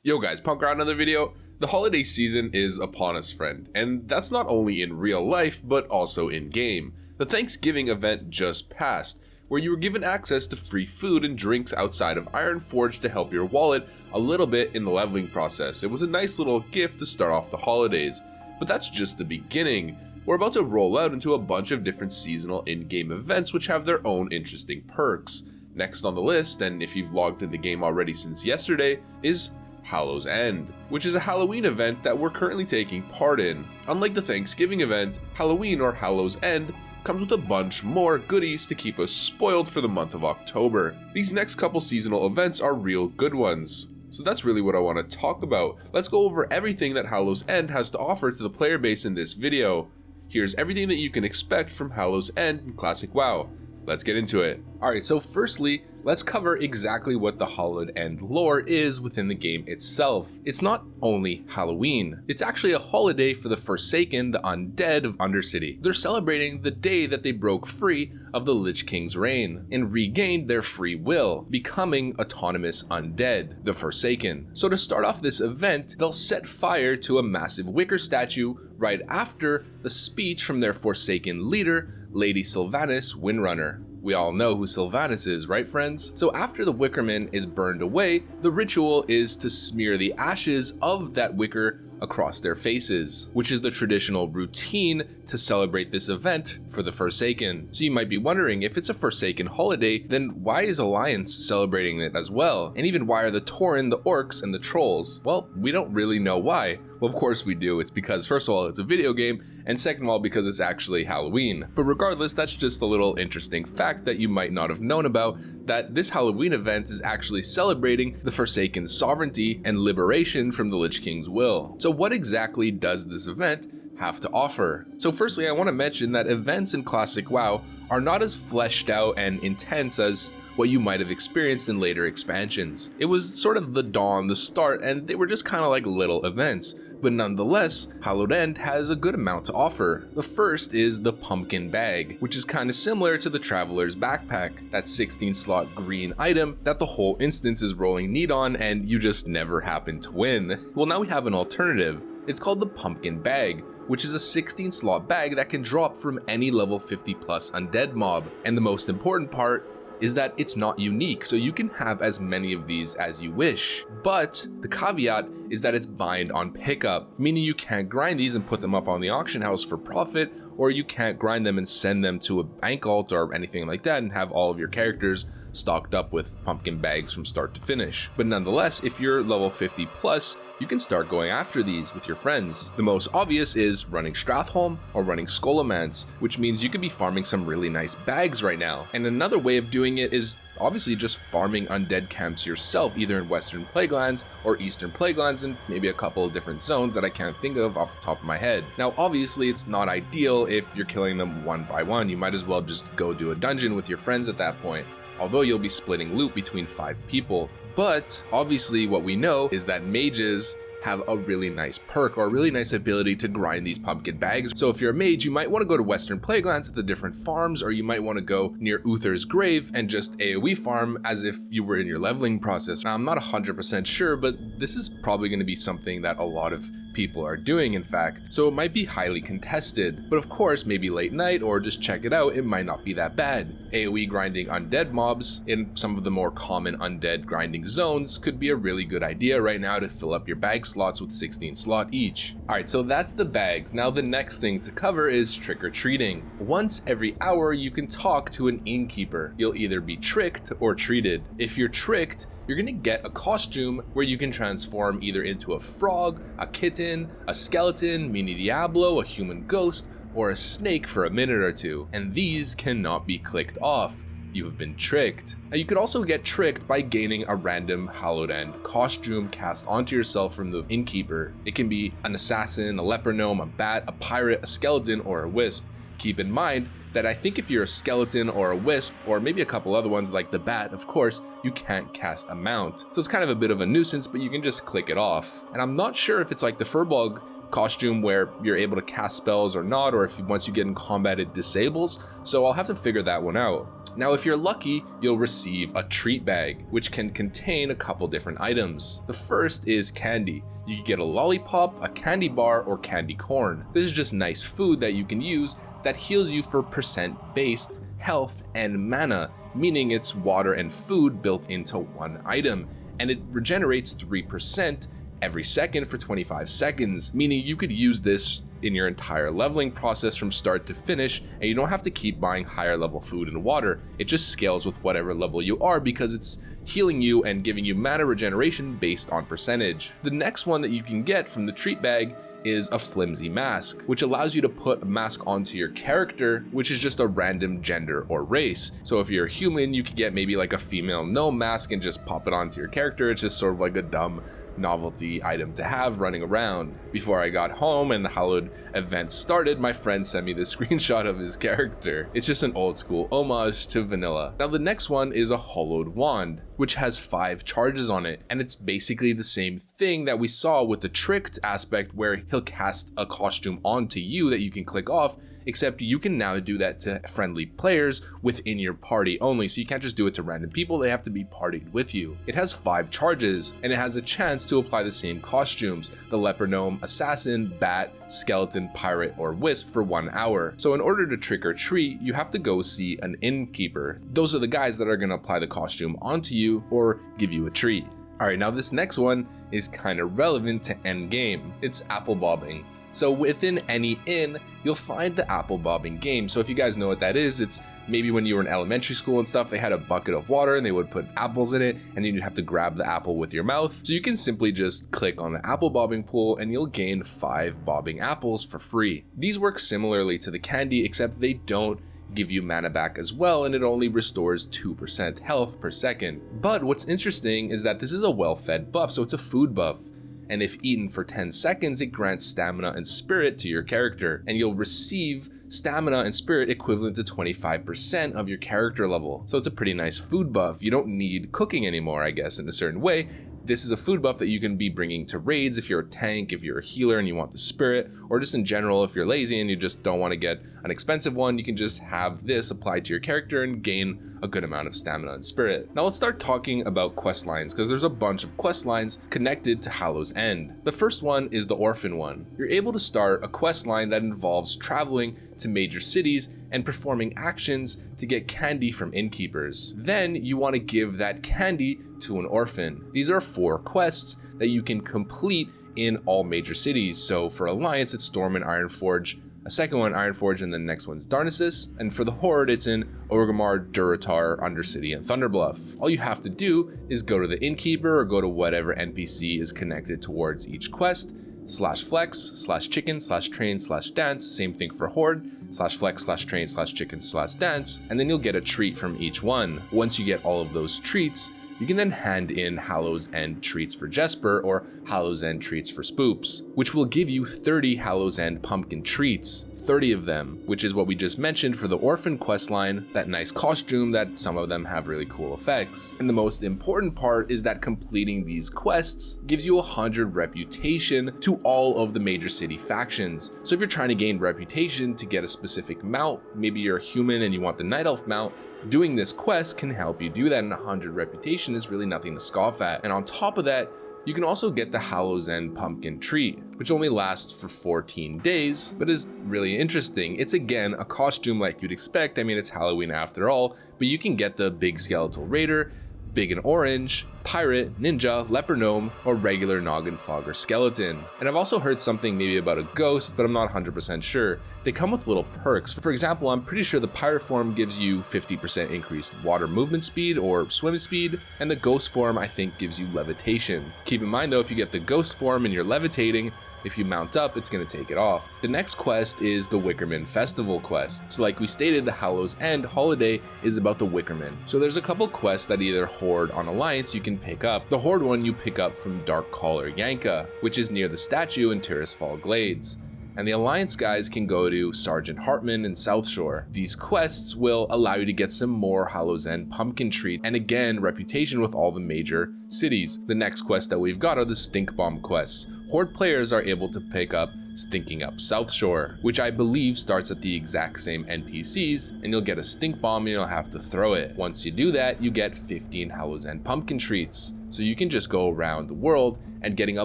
Yo guys, Punkrat, another video. The holiday season is upon us, friend, and that's not only in real life, but also in game. The Thanksgiving event just passed, where you were given access to free food and drinks outside of Ironforge to help your wallet a little bit in the leveling process. It was a nice little gift to start off the holidays, but that's just the beginning. We're about to roll out into a bunch of different seasonal in-game events which have their own interesting perks. Next on the list, and if you've logged in the game already since yesterday, is Hallow's End, which is a Halloween event that we're currently taking part in. Unlike the Thanksgiving event, Halloween or Hallow's End comes with a bunch more goodies to keep us spoiled for the month of October. These next couple seasonal events are real good ones. So that's really what I want to talk about. Let's go over everything that Hallow's End has to offer to the player base in this video. Here's everything that you can expect from Hallow's End in Classic WoW. Let's get into it. Alright, so firstly, let's cover exactly what the Hallowed End lore is within the game itself. It's not only Halloween, it's actually a holiday for the Forsaken, the undead of Undercity. They're celebrating the day that they broke free of the Lich King's reign and regained their free will, becoming autonomous undead, the Forsaken. So to start off this event, they'll set fire to a massive wicker statue right after the speech from their Forsaken leader, Lady Sylvanas Windrunner. We all know who Sylvanas is, right friends? So after the Wickerman is burned away, the ritual is to smear the ashes of that wicker across their faces, which is the traditional routine to celebrate this event for the Forsaken. So you might be wondering, if it's a Forsaken holiday, then why is Alliance celebrating it as well? And even why are the Tauren, the Orcs, and the Trolls? Well, we don't really know why. Well, of course we do. It's because, first of all, it's a video game, and second of all, because it's actually Halloween. But regardless, that's just a little interesting fact that you might not have known about, that this Halloween event is actually celebrating the Forsaken's sovereignty and liberation from the Lich King's will. So what exactly does this event have to offer? So firstly, I want to mention that events in Classic WoW are not as fleshed out and intense as what you might have experienced in later expansions. It was sort of the dawn, the start, and they were just kind of like little events. But nonetheless, Hallowed End has a good amount to offer. The first is the Pumpkin Bag, which is kind of similar to the Traveler's Backpack, that 16-slot green item that the whole instance is rolling neat on and you just never happen to win. Well, now we have an alternative. It's called the Pumpkin Bag, which is a 16-slot bag that can drop from any level 50 plus undead mob. And the most important part is that it's not unique, so you can have as many of these as you wish. But the caveat is that it's bind on pickup, meaning you can't grind these and put them up on the auction house for profit, or you can't grind them and send them to a bank alt or anything like that and have all of your characters stocked up with pumpkin bags from start to finish. But nonetheless, if you're level 50 plus, you can start going after these with your friends. The most obvious is running Strathholm or running Scholomance, which means you could be farming some really nice bags right now. And another way of doing it is obviously just farming undead camps yourself, either in Western Plaguelands or Eastern Plaguelands, and maybe a couple of different zones that I can't think of off the top of my head. Now obviously it's not ideal if you're killing them one by one. You might as well just go do a dungeon with your friends at that point, although you'll be splitting loot between 5 people. But obviously what we know is that mages have a really nice perk or a really nice ability to grind these pumpkin bags. So if you're a mage, you might want to go to Western Plaguelands at the different farms, or you might want to go near Uther's grave and just AoE farm as if you were in your leveling process. Now I'm not 100% sure, but this is probably going to be something that a lot of people are doing, in fact, so it might be highly contested. But of course, maybe late night or just check it out, it might not be that bad. AoE grinding undead mobs in some of the more common undead grinding zones could be a really good idea right now to fill up your bag slots with 16 slot each. Alright, so that's the bags. Now the next thing to cover is trick-or-treating. Once every hour you can talk to an innkeeper. You'll either be tricked or treated. If you're tricked, you're gonna get a costume where you can transform either into a frog, a kitten, a skeleton, mini Diablo, a human ghost, or a snake for a minute or two, and these cannot be clicked off. You have been tricked. Now you could also get tricked by gaining a random Hallowed End costume cast onto yourself from the innkeeper. It can be an assassin, a leper gnome, a bat, a pirate, a skeleton, or a wisp. Keep in mind that I think if you're a skeleton or a wisp, or maybe a couple other ones like the bat, of course, you can't cast a mount. So it's kind of a bit of a nuisance, but you can just click it off. And I'm not sure if it's like the Furbolg, costume where you're able to cast spells or not, or if once you get in combat it disables, so I'll have to figure that one out. Now if you're lucky, you'll receive a treat bag, which can contain a couple different items. The first is candy. You can get a lollipop, a candy bar, or candy corn. This is just nice food that you can use that heals you for percent-based health and mana, meaning it's water and food built into one item, and it regenerates 3% every second for 25 seconds, meaning you could use this in your entire leveling process from start to finish, and you don't have to keep buying higher level food and water. It just scales with whatever level you are because it's healing you and giving you mana regeneration based on percentage. The next one that you can get from the treat bag is a flimsy mask, which allows you to put a mask onto your character, which is just a random gender or race. So if you're a human, you could get maybe like a female gnome mask and just pop it onto your character. It's just sort of like a dumb novelty item to have running around. Before I got home and the Hallowed event started, my friend sent me this screenshot of his character. It's just an old school homage to vanilla. Now the next one is a hollowed wand, which has 5 charges on it, and it's basically the same thing that we saw with the tricked aspect where he'll cast a costume onto you that you can click off, except you can now do that to friendly players within your party only, so you can't just do it to random people, they have to be partied with you. It has 5 charges, and it has a chance to apply the same costumes, the leper gnome, assassin, bat, skeleton, pirate, or wisp for 1 hour. So in order to trick or treat, you have to go see an innkeeper. Those are the guys that are going to apply the costume onto you or give you a treat. Alright, now this next one is kind of relevant to endgame. It's apple bobbing. So within any inn, you'll find the apple bobbing game. So if you guys know what that is, it's maybe when you were in elementary school and stuff, they had a bucket of water and they would put apples in it, and then you'd have to grab the apple with your mouth. So you can simply just click on the apple bobbing pool and you'll gain 5 bobbing apples for free. These work similarly to the candy, except they don't give you mana back as well, and it only restores 2% health per second. But what's interesting is that this is a well-fed buff, so it's a food buff. And if eaten for 10 seconds, it grants stamina and spirit to your character, and you'll receive stamina and spirit equivalent to 25% of your character level. So it's a pretty nice food buff. You don't need cooking anymore, I guess, in a certain way. This is a food buff that you can be bringing to raids if you're a tank, if you're a healer and you want the spirit, or just in general if you're lazy and you just don't want to get an expensive one, you can just have this applied to your character and gain a good amount of stamina and spirit. Now let's start talking about quest lines, because there's a bunch of quest lines connected to Hallow's End. The first one is the orphan one. You're able to start a quest line that involves traveling to major cities and performing actions to get candy from innkeepers. Then you want to give that candy to an orphan. These are 4 quests that you can complete in all major cities. So for Alliance, it's Storm and Ironforge, a second one Ironforge, and the next one's Darnassus. And for the Horde, it's in Orgrimmar, Durotar, Undercity, and Thunderbluff. All you have to do is go to the innkeeper or go to whatever NPC is connected towards each quest, /flex, /chicken, /train, /dance, same thing for Horde, /flex, /train, /chicken, /dance, and then you'll get a treat from each one. Once you get all of those treats, you can then hand in Hallow's End treats for Jesper or Hallow's End treats for Spoops, which will give you 30 Hallow's End pumpkin treats. 30 of them, which is what we just mentioned for the orphan questline, that nice costume that some of them have really cool effects. And the most important part is that completing these quests gives you 100 reputation to all of the major city factions. So if you're trying to gain reputation to get a specific mount, maybe you're a human and you want the Night Elf mount, doing this quest can help you do that, and 100 reputation is really nothing to scoff at. And on top of that, you can also get the Hallow's End pumpkin treat, which only lasts for 14 days, but is really interesting. It's again a costume like you'd expect. I mean, it's Halloween after all, but you can get the big skeletal raider, big and orange, pirate, ninja, leper gnome, or regular noggin fogger skeleton. And I've also heard something maybe about a ghost, but I'm not 100% sure. They come with little perks. For example, I'm pretty sure the pirate form gives you 50% increased water movement speed or swim speed, and the ghost form I think gives you levitation. Keep in mind though, if you get the ghost form and you're levitating, if you mount up, it's going to take it off. The next quest is the Wickerman Festival quest. So like we stated, the Hallow's End holiday is about the Wickerman. So there's a couple quests that either Horde on Alliance you can pick up. The Horde one you pick up from Dark Caller Yanka, which is near the statue in Tirisfal Glades. And the Alliance guys can go to Sergeant Hartman and South Shore. These quests will allow you to get some more Hallow's End pumpkin treat, and again, reputation with all the major cities. The next quest that we've got are the Stink Bomb quests. Horde players are able to pick up stinking up South Shore, which I believe starts at the exact same NPCs, and you'll get a stink bomb and you'll have to throw it. Once you do that, you get 15 Hallow's End pumpkin treats, so you can just go around the world and getting a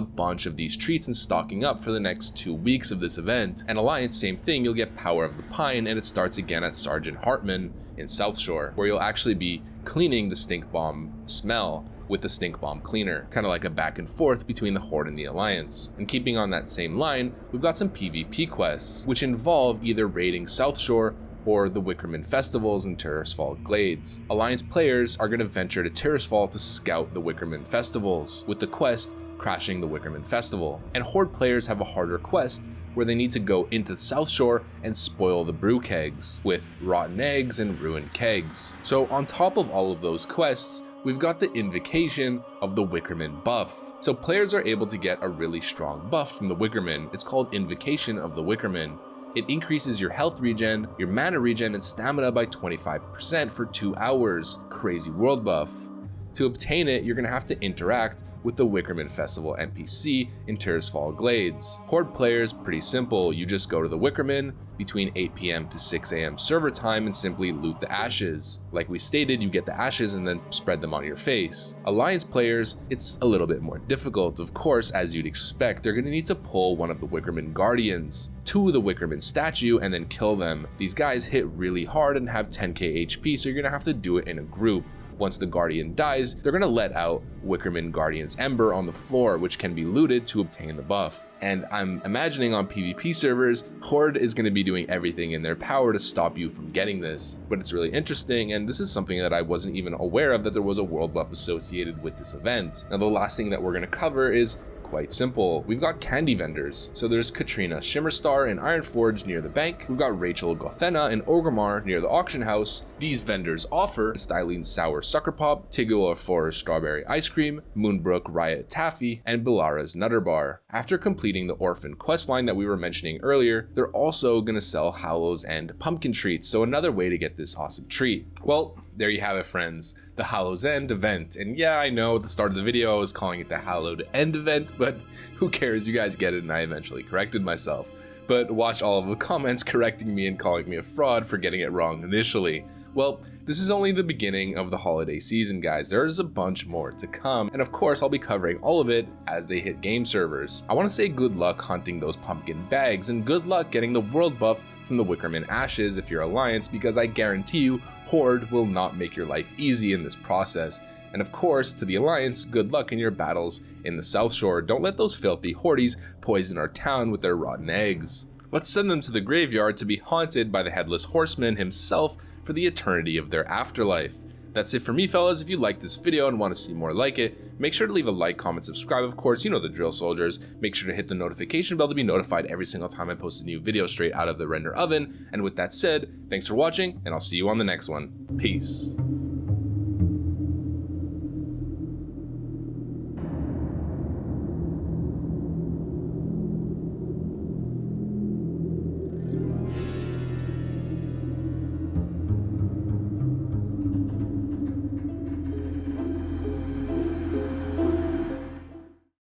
bunch of these treats and stocking up for the next 2 weeks of this event. And Alliance, same thing, you'll get Power of the Pine, and it starts again at Sergeant Hartman in South Shore, where you'll actually be cleaning the stink bomb smell with the stink bomb cleaner, kind of like a back and forth between the Horde and the Alliance. And keeping on that same line, we've got some PvP quests, which involve either raiding South Shore or the Wickerman festivals in Tirisfal Glades. Alliance players are going to venture to Tirisfal to scout the Wickerman festivals, with the quest crashing the Wickerman festival. And Horde players have a harder quest where they need to go into South Shore and spoil the brew kegs with rotten eggs and ruined kegs. So on top of all of those quests, we've got the Invocation of the Wickerman buff. So players are able to get a really strong buff from the Wickerman. It's called Invocation of the Wickerman. It increases your health regen, your mana regen, and stamina by 25% for 2 hours. Crazy world buff. To obtain it, you're going to have to interact with the Wickerman Festival NPC in Tirisfal Glades. Horde players, pretty simple. You just go to the Wickerman between 8 PM to 6 AM server time and simply loot the ashes. Like we stated, you get the ashes and then spread them on your face. Alliance players, it's a little bit more difficult. Of course, as you'd expect, they're going to need to pull one of the Wickerman Guardians to the Wickerman statue and then kill them. These guys hit really hard and have 10k HP, so you're going to have to do it in a group. Once the Guardian dies, they're going to let out Wickerman Guardian's Ember on the floor, which can be looted to obtain the buff. And I'm imagining on PvP servers, Horde is going to be doing everything in their power to stop you from getting this. But it's really interesting, and this is something that I wasn't even aware of, that there was a world buff associated with this event. Now the last thing that we're going to cover is quite simple. We've got candy vendors. So there's Katrina Shimmerstar in Ironforge near the bank. We've got Rachel Gothena in Orgrimmar near the auction house. These vendors offer Stylene Sour Sucker Pop, Tigula Forest Strawberry Ice Cream, Moonbrook Riot Taffy, and Bilara's Nutter Bar. After completing the Orphan questline that we were mentioning earlier, they're also gonna sell Hallow's End pumpkin treats, so another way to get this awesome treat. Well, there you have it, friends. The Hallow's End event. And yeah, I know at the start of the video I was calling it the Hallowed End event, but who cares? You guys get it, and I eventually corrected myself. But watch all of the comments correcting me and calling me a fraud for getting it wrong initially. Well, this is only the beginning of the holiday season, guys. There's a bunch more to come, and of course I'll be covering all of it as they hit game servers. I want to say good luck hunting those pumpkin bags, and good luck getting the world buff from the Wickerman Ashes if you're Alliance, because I guarantee you Horde will not make your life easy in this process. And of course, to the Alliance, good luck in your battles in the South Shore. Don't let those filthy Hordes poison our town with their rotten eggs. Let's send them to the graveyard to be haunted by the Headless Horseman himself for the eternity of their afterlife. That's it for me, fellas. If you like this video and want to see more like it, make sure to leave a like, comment, subscribe, of course, you know the drill, soldiers. Make sure to hit the notification bell to be notified every single time I post a new video straight out of the render oven. And with that said, thanks for watching, and I'll see you on the next one. Peace.